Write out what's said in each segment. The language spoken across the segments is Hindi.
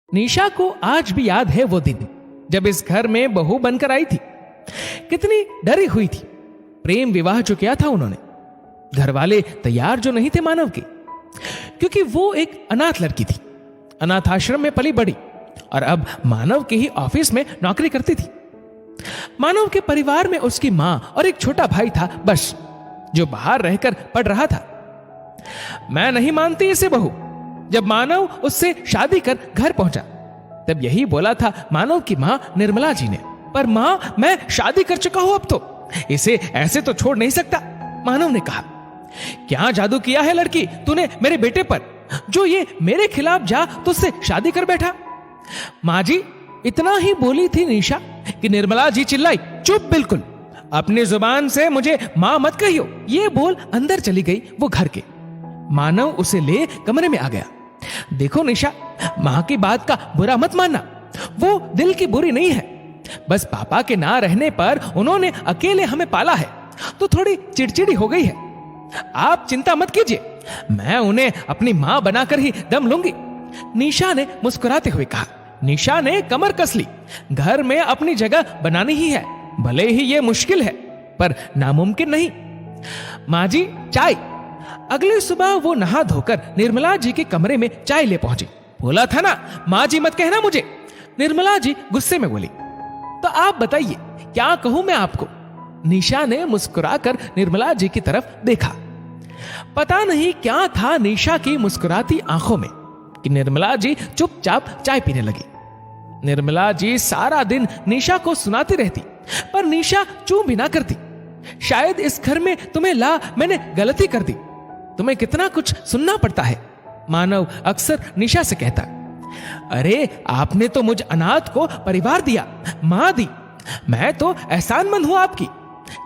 निशा को आज भी याद है वो दिन जब इस घर में बहू बनकर आई थी। कितनी डरी हुई थी। प्रेम विवाह जो किया था उन्होंने, घर वाले तैयार जो नहीं थे मानव के, क्योंकि वो एक अनाथ लड़की थी। अनाथ आश्रम में पली बड़ी और अब मानव के ही ऑफिस में नौकरी करती थी। मानव के परिवार में उसकी मां और एक छोटा भाई था बस, जो बाहर रहकर पढ़ रहा था। मैं नहीं मानती इसे बहू। जब मानव उससे शादी कर घर पहुंचा तब यही बोला था मानव की मां निर्मला जी ने, पर मां मैं शादी कर चुका हूं, अब तो इसे ऐसे तो छोड़ नहीं सकता। मानव ने कहा, क्या जादू किया है लड़की तूने मेरे बेटे पर, जो ये मेरे खिलाफ जा तो उससे शादी कर बैठा। मां जी, इतना ही बोली थी निशा कि निर्मला जी चिल्लाई, चुप बिल्कुल, अपनी जुबान से मुझे मां मत कहियो। ये बोल अंदर चली गई वो घर के। मानव उसे ले कमरे में आ गया। देखो निशा, मां की बात का बुरा मत मानना, वो दिल की बुरी नहीं है। बस पापा के ना रहने पर उन्होंने अकेले हमें पाला है तो थोड़ी चिड़चिड़ी हो गई है। आप चिंता मत कीजिए, मैं उन्हें अपनी मां बनाकर ही दम लूंगी, निशा ने मुस्कुराते हुए कहा। निशा ने कमर कस ली। घर में अपनी जगह बनानी ही है, भले ही यह मुश्किल है पर नामुमकिन नहीं। मां जी, चाय। अगली सुबह वो नहा धोकर निर्मला जी के कमरे में चाय ले पहुंची। बोला था ना मां जी मत कहना मुझे। निर्मला जी गुस्से में बोली, तो आप बताइए क्या कहूं मैं आपको। निशा ने मुस्कुराकर निर्मला जी की तरफ देखा। पता नहीं क्या था निशा की मुस्कुराती आंखों में कि निर्मला जी चुपचाप चाय पीने लगी। निर्मला जी सारा दिन निशा को सुनाती रहती पर निशा चूं भी ना करती। शायद इस घर में तुम्हें ला मैंने गलती कर दी, तुम्हें कितना कुछ सुनना पड़ता है, मानव अक्सर निशा से कहता। अरे आपने तो मुझ अनाथ को परिवार दिया, मां दी, मैं तो एहसानमंद हूं आपकी,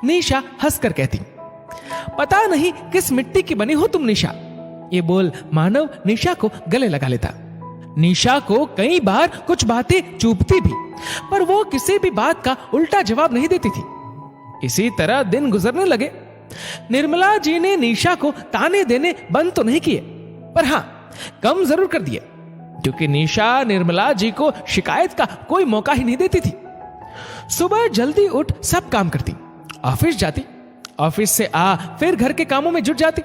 निशा हंसकर कहती। पता नहीं किस मिट्टी की बनी हो तुम निशा। ये बोल मानव निशा को गले लगा लेता। निशा को कई बार कुछ बातें चुभती भी, पर वो किसी भी बात का उल्टा जवाब नहीं देती थी। इसी तरह दिन गुजरने लगे। निर्मला जी ने निशा को ताने देने बंद तो नहीं किए, पर हां कम जरूर कर दिए, क्योंकि निशा निर्मला जी को शिकायत का कोई मौका ही नहीं देती थी। सुबह जल्दी उठ सब काम करती, ऑफिस जाती, ऑफिस से आ फिर घर के कामों में जुट जाती।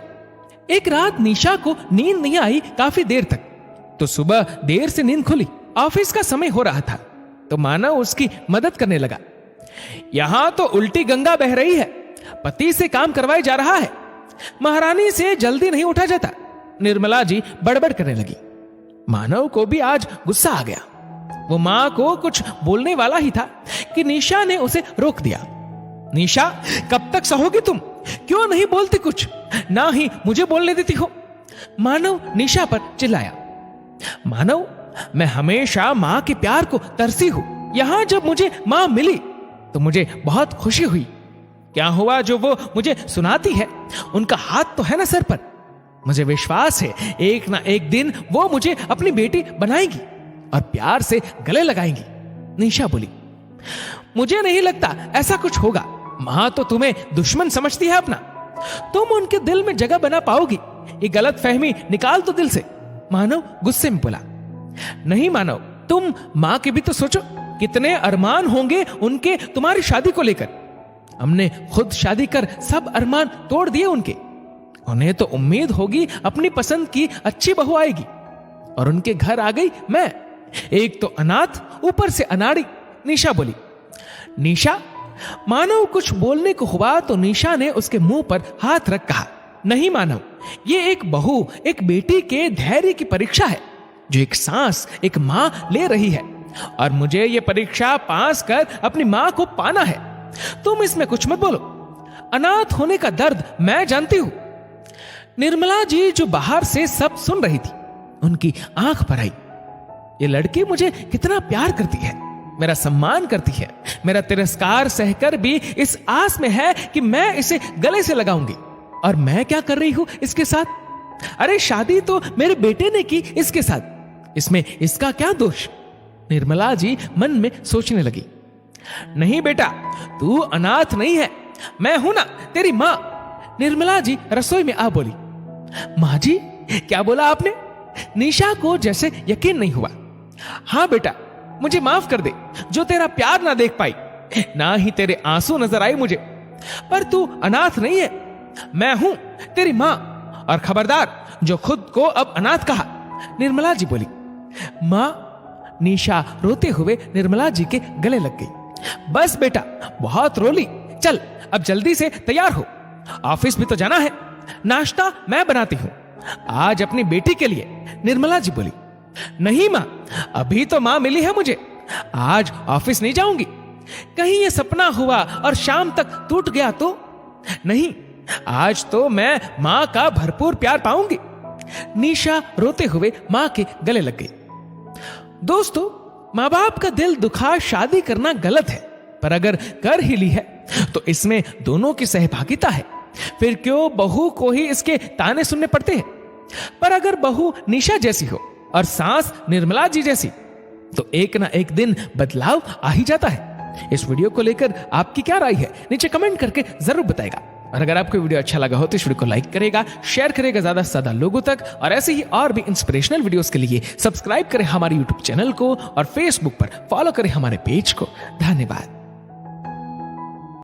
एक रात निशा को नींद नहीं आई काफी देर तक, तो सुबह देर से नींद खुली। ऑफिस का समय हो रहा था तो मानव उसकी मदद करने लगा। यहां तो उल्टी गंगा बह रही है, पति से काम करवाया जा रहा है, महारानी से जल्दी नहीं उठा जाता, निर्मला जी बड़बड़ करने लगी। मानव को भी आज गुस्सा आ गया। वो मां को कुछ बोलने वाला ही था कि निशा ने उसे रोक दिया। निशा, कब तक सहोगी तुम? क्यों नहीं बोलती कुछ, ना ही मुझे बोलने देती हो। मानव निशा पर चिल्लाया। मानव, मैं हमेशा मां के प्यार को तरसी हूं। यहां जब मुझे मां मिली तो मुझे बहुत खुशी हुई। क्या हुआ जो वो मुझे सुनाती है, उनका हाथ तो है ना सर पर। मुझे विश्वास है एक ना एक दिन वो मुझे अपनी बेटी बनाएंगी और प्यार से गले लगाएंगी, निशा बोली। मुझे नहीं लगता ऐसा कुछ होगा। मां तो तुम्हें दुश्मन समझती है अपना, तुम उनके दिल में जगह बना पाओगी। ये गलत फहमी निकाल दो दिल से, मानव गुस्से में बोला। नहीं मानव, तुम मां के भी तो सोचो, कितने अरमान होंगे उनके तुम्हारी शादी को लेकर। हमने खुद शादी कर सब अरमान तोड़ दिए उनके। उन्हें तो उम्मीद होगी अपनी पसंद की अच्छी बहू आएगी, और उनके घर आ गई मैं, एक तो अनाथ ऊपर से अनाड़ी, निशा बोली। निशा, मानव कुछ बोलने को हुआ तो निशा ने उसके मुंह पर हाथ रख कहा, नहीं मानव, ये एक बहू, एक बेटी के धैर्य की परीक्षा है, जो एक सांस एक मां ले रही है, और मुझे ये परीक्षा पास कर अपनी मां को पाना है। तुम इसमें कुछ मत बोलो। अनाथ होने का दर्द मैं जानती हूं। निर्मला जी जो बाहर से सब सुन रही थी, उनकी आंख भर आई। ये लड़की मुझे कितना प्यार करती है, मेरा सम्मान करती है, मेरा तिरस्कार सहकर भी इस आस में है कि मैं इसे गले से लगाऊंगी। और मैं क्या कर रही हूं इसके साथ? अरे शादी तो मेरे बेटे ने की इसके साथ, इसमें इसका क्या दोष? निर्मला जी मन में सोचने लगी। नहीं बेटा, तू अनाथ नहीं है, मैं हूं ना तेरी मां। निर्मला जी रसोई में आ बोली। मां जी, क्या बोला आपने? निशा को जैसे यकीन नहीं हुआ। हाँ बेटा, मुझे माफ कर दे जो तेरा प्यार ना देख पाई, ना ही तेरे आंसू नजर आए मुझे। पर तू अनाथ नहीं है, मैं हूं तेरी मां, और खबरदार जो खुद को अब अनाथ कहा। निर्मला जी बोली। मां, निशा रोते हुए निर्मला जी के गले लग गई। बस बेटा, बहुत रोली, चल अब जल्दी से तैयार हो, ऑफिस भी तो जाना है। नाश्ता मैं बनाती हूं आज अपनी बेटी के लिए। निर्मला जी बोली। नहीं मां, अभी तो मां मिली है मुझे, आज ऑफिस नहीं जाऊंगी। कहीं ये सपना हुआ और शाम तक टूट गया तो? नहीं, आज तो मैं मां का भरपूर प्यार पाऊंगी। निशा रोते हुए मां के गले लग गई। दोस्तों, मां बाप का दिल दुखा शादी करना गलत है, पर अगर कर ही ली है तो इसमें दोनों की सहभागिता है। फिर क्यों बहू को ही इसके ताने सुनने पड़ते हैं? पर अगर बहू निशा जैसी हो और सास निर्मला जी जैसी, तो एक ना एक दिन बदलाव आ ही जाता है। इस वीडियो को लेकर आपकी क्या राय है, नीचे कमेंट करके जरूर बताएगा। और अगर आपको वीडियो अच्छा लगा हो तो इस वीडियो को लाइक करेगा, शेयर करेगा ज्यादा से ज्यादा लोगों तक, और ऐसे ही और भी इंस्पिरेशनल वीडियोस के लिए सब्सक्राइब करें हमारे यूट्यूब चैनल को और फेसबुक पर फॉलो करें हमारे पेज को। धन्यवाद।